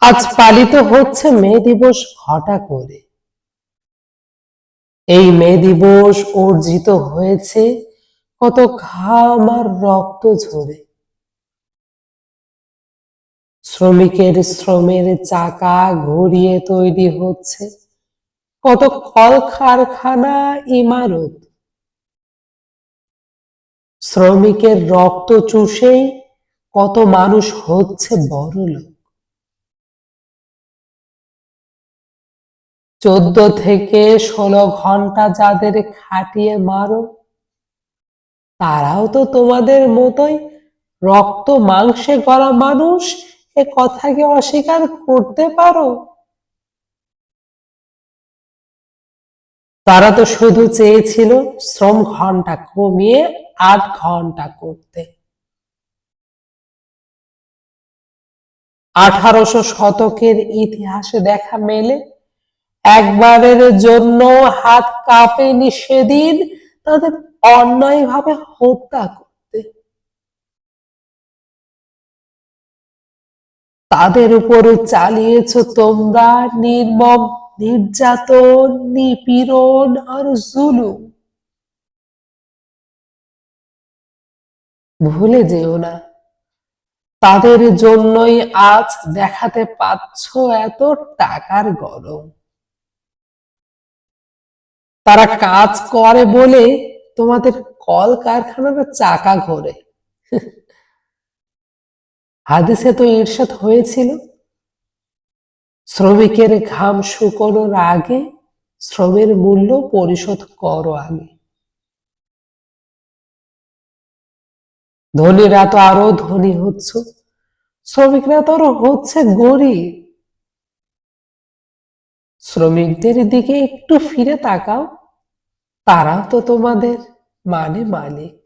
আজ পালিত হচ্ছে মে দিবস ঘটা করে। এই মে দিবস অর্জিত হয়েছে কত ঘাম আর রক্ত ঝরে। শ্রমিকের শ্রমের চাকা ঘুরিয়ে তৈরি হচ্ছে কত কল কারখানা, ইমারত। শ্রমিকের রক্ত চুষেই কত মানুষ হচ্ছে বড়লোক। 14 থেকে 16 ঘন্টা যাদের খাটিয়ে মারো, তারাও তো তোমাদের মতোই রক্ত মাংসে গড়া মানুষ। এ কথা কি অস্বীকার করতে পারো? তারা তো শুধু চেয়েছিল শ্রম ঘন্টা কমিয়ে 8 ঘন্টা করতে। 1800 শতকের ইতিহাসে দেখা মেলে একবারের জন্য হাত কাঁপেনি সেদিন তাদের অন্যায়ভাবে হত্যা করতে। তাদের উপরও চালিয়েছ তোমরা নির্মম নির্যাতন, নিপীড়ন আর জুলুম। ভুলে যেও না, তাদের জন্যই আজ দেখাতে পাচ্ছ এত টাকার গরম। তারা কাজ করে বলে তোমাদের কল কারখানার চাকা ঘোরে। হাদিসে তো ইরশাদ হয়েছিল, শ্রমিকের ঘাম শুকোনোর আগে শ্রমের মূল্য পরিশোধ করো আগে। ধনীরা তো আরো ধনী হচ্ছ, শ্রমিকরা তো আরো হচ্ছে গরিব। শ্রমিকদের দিকে একটু ফিরে তাকাও, তারাও তো তোমাদের মালিক।